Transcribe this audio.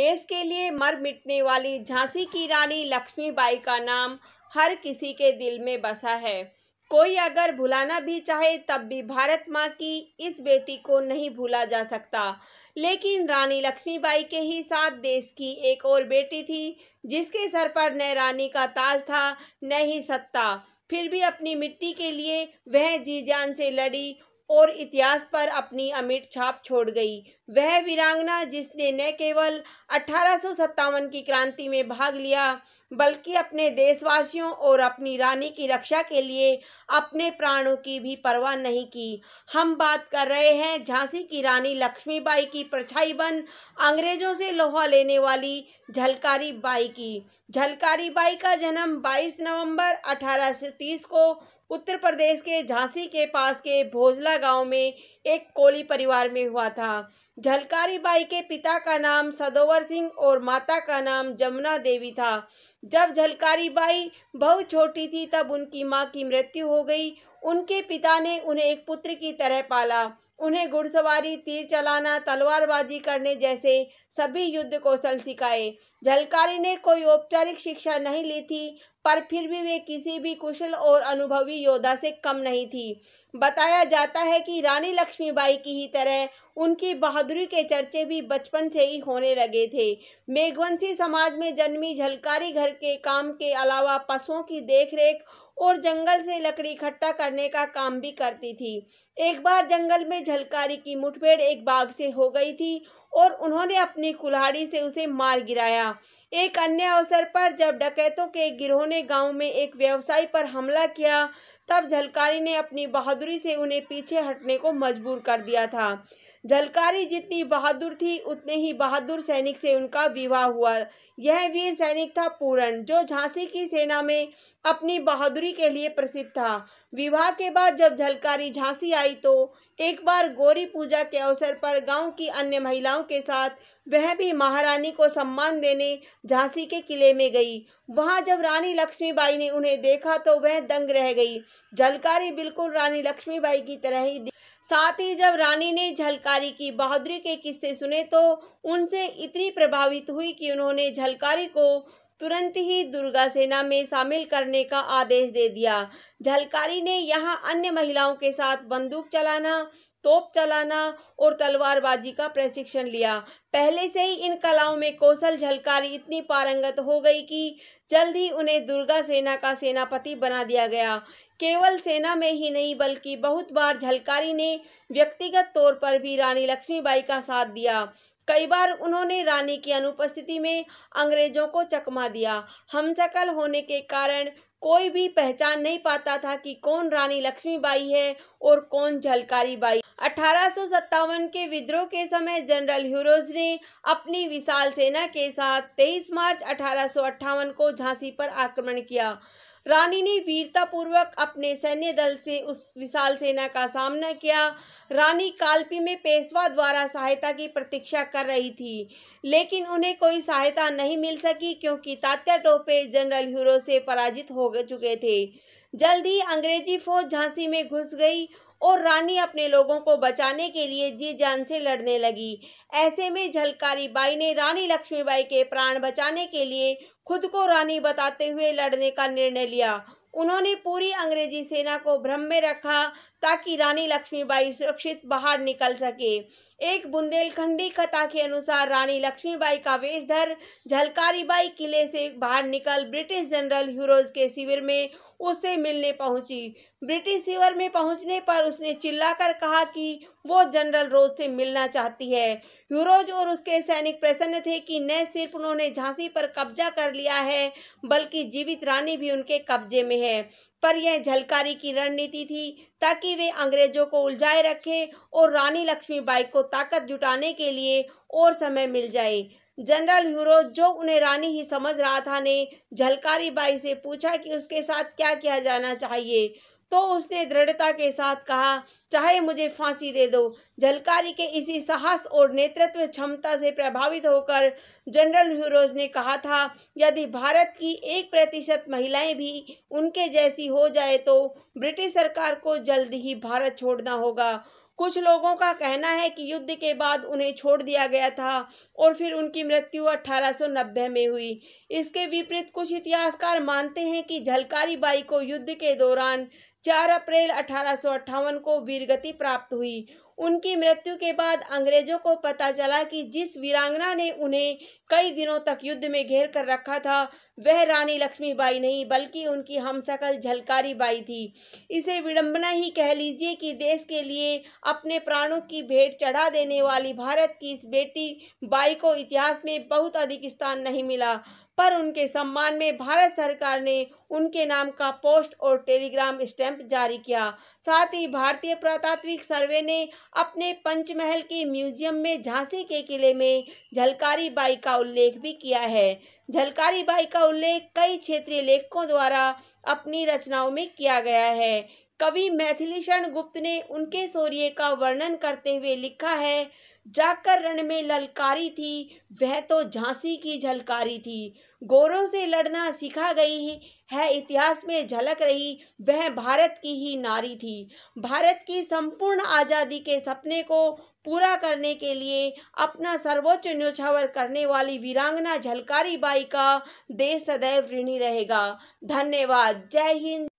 देश के लिए मर मिटने वाली झांसी की रानी लक्ष्मीबाई का नाम हर किसी के दिल में बसा है। कोई अगर भुलाना भी चाहे तब भी भारत माँ की इस बेटी को नहीं भूला जा सकता। लेकिन रानी लक्ष्मीबाई के ही साथ देश की एक और बेटी थी जिसके सर पर न रानी का ताज था न ही सत्ता। फिर भी अपनी मिट्टी के लिए वह जी जान से लड़ी और इतिहास पर अपनी अमिट छाप छोड़ गई। वह वीरांगना जिसने न केवल 1857 की क्रांति में भाग लिया बल्कि अपने देशवासियों और अपनी रानी की रक्षा के लिए अपने प्राणों की भी परवाह नहीं की। हम बात कर रहे हैं झांसी की रानी लक्ष्मीबाई की परछाई बन अंग्रेजों से लोहा लेने वाली झलकारी बाई की। झलकारी बाई का जन्म 22 नवंबर 1830 को उत्तर प्रदेश के झांसी के पास के भोजला गांव में एक कोली परिवार में हुआ था। झलकारी बाई के पिता का नाम सदोवर सिंह और माता का नाम जमुना देवी था। जब झलकारी बाई बहुत छोटी थी तब उनकी मां की मृत्यु हो गई। उनके पिता ने उन्हें एक पुत्र की तरह पाला। उन्हें घुड़सवारी, तीर चलाना, तलवारबाजी करने जैसे सभी युद्ध कौशल सिखाए। झलकारी ने कोई औपचारिक शिक्षा नहीं ली थी पर फिर भी वे किसी भी कुशल और अनुभवी योद्धा से कम नहीं थी। बताया जाता है कि रानी लक्ष्मीबाई की ही तरह उनकी बहादुरी के चर्चे भी बचपन से ही होने लगे थे। मेघवंशी समाज में जन्मी झलकारी घर के काम के अलावा पशुओं की देखरेख और जंगल से लकड़ी इकट्ठा करने का काम भी करती थी। एक बार जंगल में झलकारी की मुठभेड़ एक बाघ से हो गई थी और उन्होंने अपनी कुल्हाड़ी से उसे मार गिराया। एक अन्य अवसर पर जब डकैतों के गिरोह ने गांव में एक व्यवसायी पर हमला किया तब झलकारी ने अपनी बहादुरी से उन्हें पीछे हटने को मजबूर कर दिया था। झलकारी जितनी बहादुर थी उतने ही बहादुर सैनिक से उनका विवाह हुआ। यह वीर सैनिक था पूरन जो झांसी की सेना में अपनी बहादुरी के लिए प्रसिद्ध था। विवाह के बाद जब झलकारी झांसी आई तो एक बार गौरी पूजा के अवसर पर गांव की अन्य महिलाओं के साथ वह भी महारानी को सम्मान देने झांसी के किले में गई। वहां जब रानी लक्ष्मीबाई ने उन्हें देखा तो वह दंग रह गई। झलकारी बिल्कुल रानी लक्ष्मीबाई की तरह ही साथ ही जब रानी ने झलकारी की बहादुरी के किस्से सुने तो उनसे इतनी प्रभावित हुई कि उन्होंने झलकारी को तुरंत ही दुर्गा सेना में शामिल करने का आदेश दे दिया। झलकारी ने यहां अन्य महिलाओं के साथ बंदूक चलाना, तोप चलाना और तलवारबाजी का प्रशिक्षण लिया। पहले से ही इन कलाओं में कौशल झलकारी इतनी पारंगत हो गई कि जल्द ही उन्हें दुर्गा सेना का सेनापति बना दिया गया। केवल सेना में ही नहीं बल्कि बहुत बार झलकारी ने व्यक्तिगत तौर पर भी रानी लक्ष्मीबाई का साथ दिया। कई बार उन्होंने रानी की अनुपस्थिति में अंग्रेजों को चकमा दिया। हमशक्ल होने के कारण कोई भी पहचान नहीं पाता था कि कौन रानी लक्ष्मीबाई है और कौन झलकारी बाई। 1857 के विद्रोह के समय जनरल ह्यूरोज ने अपनी विशाल सेना के साथ 23 मार्च 1858 को झांसी पर आक्रमण किया। रानी ने वीरतापूर्वक अपने सैन्य दल से उस विशाल सेना का सामना किया। रानी कालपी में पेशवा द्वारा सहायता की प्रतीक्षा कर रही थी लेकिन उन्हें कोई सहायता नहीं मिल सकी क्योंकि तात्या टोपे जनरल ह्यूरोज से पराजित हो चुके थे। जल्द ही अंग्रेजी फौज झांसी में घुस गई और रानी अपने लोगों को बचाने के लिए जी जान से लड़ने लगी। ऐसे में झलकारी बाई ने रानी लक्ष्मीबाई के प्राण बचाने के लिए खुद को रानी बताते हुए लड़ने का निर्णय लिया। उन्होंने पूरी अंग्रेजी सेना को भ्रम में रखा ताकि रानी लक्ष्मीबाई सुरक्षित बाहर निकल सके। एक बुंदेलखंडी कथा के अनुसार रानी लक्ष्मीबाई का वेश धर झलकारी बाई किले से बाहर निकल ब्रिटिश जनरल ह्यूरोज के शिविर में उससे मिलने पहुंची। ब्रिटिश शिविर में पहुंचने पर उसने चिल्लाकर कहा कि वो जनरल रोज से मिलना चाहती है। ह्यूरोज और उसके सैनिक प्रसन्न थे कि न सिर्फ उन्होंने झांसी पर कब्जा कर लिया है बल्कि जीवित रानी भी उनके कब्जे में है। पर यह झलकारी की रणनीति थी ताकि वे अंग्रेजों को उलझाए रखे और रानी लक्ष्मीबाई को ताकत जुटाने के लिए और समय मिल जाए। जनरल ह्यूरोज जो उन्हें रानी ही समझ रहा था ने झलकारी बाई से पूछा कि उसके साथ क्या किया जाना चाहिए तो उसने दृढ़ता के साथ कहा, चाहे मुझे फांसी दे दो। झलकारी के इसी साहस और नेतृत्व क्षमता से प्रभावित होकर जनरल ह्यूरोज ने कहा था, यदि भारत की 1% महिलाएं भी उनके जैसी हो जाए तो ब्रिटिश सरकार को जल्द ही भारत छोड़ना होगा। कुछ लोगों का कहना है कि युद्ध के बाद उन्हें छोड़ दिया गया था और फिर उनकी मृत्यु 1890 में हुई। इसके विपरीत कुछ इतिहासकार मानते हैं कि झलकारी बाई को युद्ध के दौरान 4 अप्रैल 1858 को वीरगति प्राप्त हुई। उनकी मृत्यु के बाद अंग्रेजों को पता चला कि जिस वीरांगना ने उन्हें कई दिनों तक युद्ध में घेर कर रखा था, वह रानी लक्ष्मीबाई नहीं बल्कि उनकी हमशक्ल झलकारी बाई थी। इसे विडंबना ही कह लीजिए कि देश के लिए अपने प्राणों की भेंट चढ़ा देने वाली भारत की इस बेटी बाई को इतिहास में बहुत अधिक स्थान नहीं मिला, पर उनके सम्मान में भारत सरकार ने उनके नाम का पोस्ट और टेलीग्राम स्टैंप जारी किया। साथ ही भारतीय पुरातात्विक सर्वे ने अपने पंचमहल के म्यूजियम में झांसी के किले में झलकारी बाई का उल्लेख भी किया है। झलकारी बाई का उल्लेख कई क्षेत्रीय लेखकों द्वारा अपनी रचनाओं में किया गया है। कवि मैथिलीशरण गुप्त ने उनके शौर्य का वर्णन करते हुए लिखा है, जाकर रण में ललकारी थी, वह तो झांसी की झलकारी थी। गोरों से लड़ना सिखा गई है, इतिहास में झलक रही, वह भारत की ही नारी थी। भारत की संपूर्ण आज़ादी के सपने को पूरा करने के लिए अपना सर्वोच्च न्योछावर करने वाली वीरांगना झलकारी बाई का देश सदैव ऋणी रहेगा। धन्यवाद। जय हिंद।